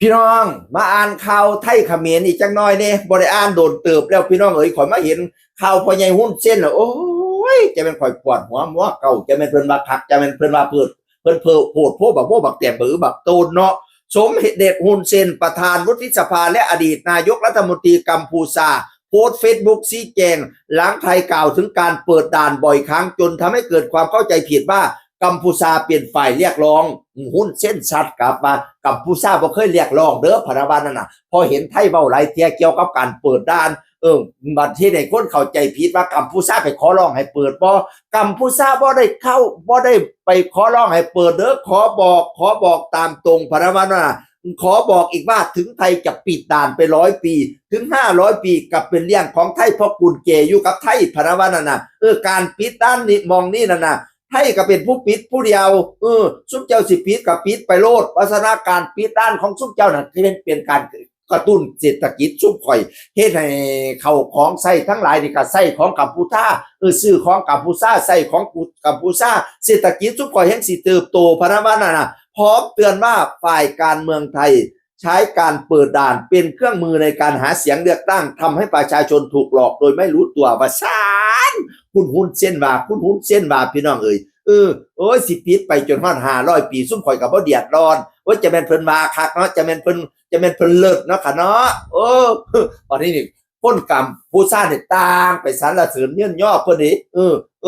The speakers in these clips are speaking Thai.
พี่น้องมาอ่านข่าวไทยเขมรอีกจังน้อยเนี่ยบ่ได้อ่านโดนเติบแล้วพี่น้องเอ๋ยข่อยมาเห็นข่าวพ่อใหญ่หุ้นเส้นแล้วโอ้ยจะเป็นข่อยปวดหัวมัวเก่าจะเป็นเพิ่นว่าคักจะเป็นเพิ่นว่าเพิ่นโพดโพบักโพบักแต่บือบักตูนเนาะสมเด็จฮุนเซนประธานวุฒิสภาและอดีตนายกรัฐมนตรีกัมพูชาโพสต์เฟซบุ๊กชี้แจงหลังไทยกล่าวถึงการเปิดด่านบ่อยครั้งจนทำให้เกิดความเข้าใจผิดว่ากัมพูชาเปลี่ยนฝ่ายเรียกร้องหุ้นเส้นชัดกลับมากัมพูชาบ่เคยเรียกร้องเด้อพะนะว่านั่นน่ะพอเห็นไทยเว้าหลายเที่ยเกี่ยวกับการเปิดด่านบัดที่ในคนเข้าใจผิดว่ากัมพูชาไปขอร้องให้เปิดบ่กัมพูชาบ่ได้เข้าบ่ได้ไปขอร้องให้เปิดเด้อขอบอกตามตรงพะนะว่านั่นน่ะขอบอกอีกว่าถึงไทยจะปิดด่านไป100 ปีถึง500 ปีกับเป็นเรื่องของไทยเพราะกุนเกอยู่กับไทยพะนะว่านั่นน่ะการปิดด่านนี่มองนี่นั่นน่ะไทยก็เป็นผู้ปิดผู้เดียวซุมเจ้าสิปิดกับปิดไปโลดวัฒนาการปิดด้านของซุมเจ้าน่ะที่เป็นการกระตุ้นเศรษฐกิจซุมข่อยเฮ็ดให้เข้าของใช้ทั้งหลายนี่ก็ใช้ของกัมพูชาซื้อของกัมพูชาใช้ของกัมพูชาเศรษฐกิจซุมข่อยแห่งสิเติบโตพะนะว่านั่นน่ะพร้อมเตือนว่าฝ่ายการเมืองไทยใช้การเปิดด่านเป็นเครื่องมือในการหาเสียงเลือกตั้งทำให้ประชาชนถูกหลอกโดยไม่รู้ตัวว่าซานคุณหุ้นเส้นว่าพี่น้องเอ่ยโอ้ยสิปิดไปจนฮอด500 ปีซุ่มข่อยก็บ่เดือดร้อนว่าจะแม่นเพิ่นมาคักเนาะจะแม่นเพิ่นเลิศเนาะค่ะเนาะตอนนี้นี่คนกรรมผู้สร้างนี่ต่างไปสรรเสริญเยินยอเพิ่นนี่เ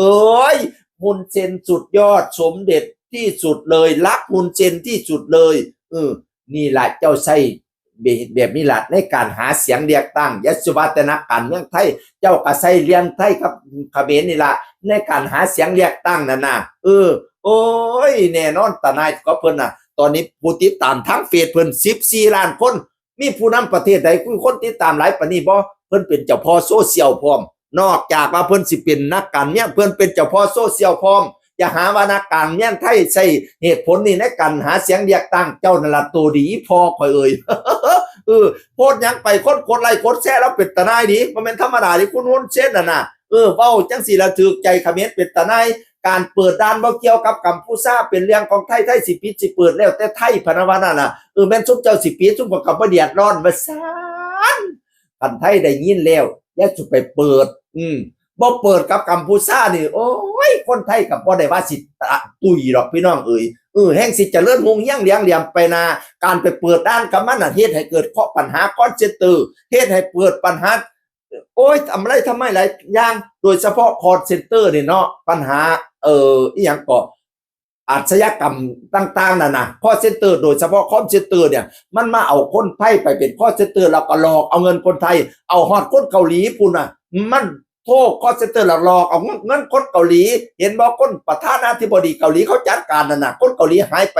อ้ยหุ้นเส้นสุดยอดสมเด็จที่สุดเลยรักหุ้นเส้นที่สุดเลยนี่แหละเจ้าใช้แบบนี้แหละในการหาเสียงเรียกตั้งยศวัฒนการเมืองไทยเจ้าก็ใช้เรียนไทยกับเขมรนี่แหละในการหาเสียงเรียกตั้งนั่นน่ะโอ้ยแน่นอนตานายก็เพิ่นน่ะตอนนี้ผู้ติดตามทั้งเฟซเพิ่น14 ล้านคนมีผู้นำประเทศใดคนติดตามหลายปานนี้บ่เพิ่นเป็นเจ้าพ่อโซเชียลพร้อมนอกจากว่าเพิ่นสิเป็นนักการเมืองเพิ่นเป็นเจ้าพ่อโซเชียลพร้อมอย่าหาว่านักการเมืองไทยใช้เหตุผลนี่ในการหาเสียงเรียกตั้งเจ้านั่นล่ะตัวดีพอข่อยเอ่ยโพดยังไปคนกดไลค์กดแชร์แล้วเป็นตาหนายดีบ่แม่นธรรมดาที่คุณหุ้นเช่นน่ะนะเว้าจังซี่ละถูกใจเขมรเป็นตาหนายการเปิดด่านบ่เกี่ยวกับกัมพูชาเป็นเรื่องของไทยสิปิดสิเปิดแล้วแต่ไทยพะนะว่านั่นน่ะแม่นซุมเจ้าสิปิดซุมก็บ่เดือดร้อนว่าซั่นคันไทยได้ยินแล้วอย่าสิไปเปิดบ่เปิดกับกัมพูชานี่โอ้ยคนไทยก็บ่ได้ว่าสิตุยดอกพี่น้องเอ๋ยแห่งสิเจริญรุ่งเรืองเลี้ยงเหลี่ยมไปนาการไปเปิดด้านกับมันน่ะเฮ็ดให้เกิดข้อปัญหาคอนเซ็นเตอร์เฮ็ดให้เปิดปัญหาโอ้ยทำไมหลายอย่างโดยเฉพาะคอลเซ็นเตอร์นี่เนาะปัญหาอีหยังก็อาชญากรรมต่างๆนั่นน่ะคอลเซ็นเตอร์โดยเฉพาะคอลเซ็นเตอร์เนี่ยมันมาเอาคนไทยไปเป็นคอลเซ็นเตอร์แล้วก็หลอกเอาเงินคนไทยเอาฮอดคนเกาหลีพุ่นน่ะมันโทษคอเซ็นเตอร์หลอกเอาเงินคนเกาหลีเห็นบอกคนประธานาธิบดีเกาหลีเขาจัดการนั่นน่ะคนเกาหลีหายไป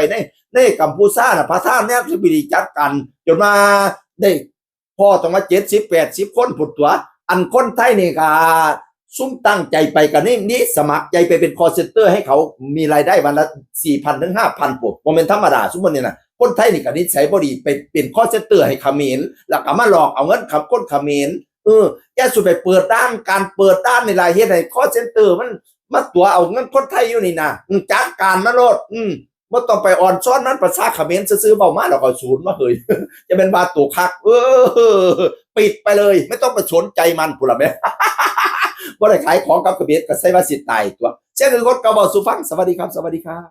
ในกัมพูชาน่ะประธานาธิบดีจัดการจนมาได้พ่อต้องมา70-80 คนผุดตัวอันคนไทยนี่ก็ซุ่มตั้งใจไปกันนี่สมัครใจไปเป็นคอเซ็นเตอร์ให้เขามีรายได้วันละ 4,000 ถึง 5,000 ปุ๊บบ่แม่นธรรมดาซุมื้อนี้น่ะคนไทยนี่ก็นิสัยบ่ดีไปเป็นคอเซ็นเตอร์ให้เขมรแล้วก็มาหลอกเอาเงินกับคนเขมรอย่าสุดไปเปิดด้านการเปิดด้านในรายเฮ็ดให้คอเซ็นเตอร์มันมาตัวเอาเงินคนไทยอยู่นี่นะจัดการมาโลดบ่ต้องไปอ่อนซ้อนนั้นภาษาเขมรซื่อๆเว้ามาแล้วก็ศูนย์มาเฮ้ยจะเป็นว่าตัวคักปิดไปเลยไม่ต้องไปสนใจมันพุ่นล่ะแม่บ่ได้ขายของกับเขมรก็ใส่ว่าสิตายตัวเช่นคือคนเก่าเว้าสู่ฟังสวัสดีครับ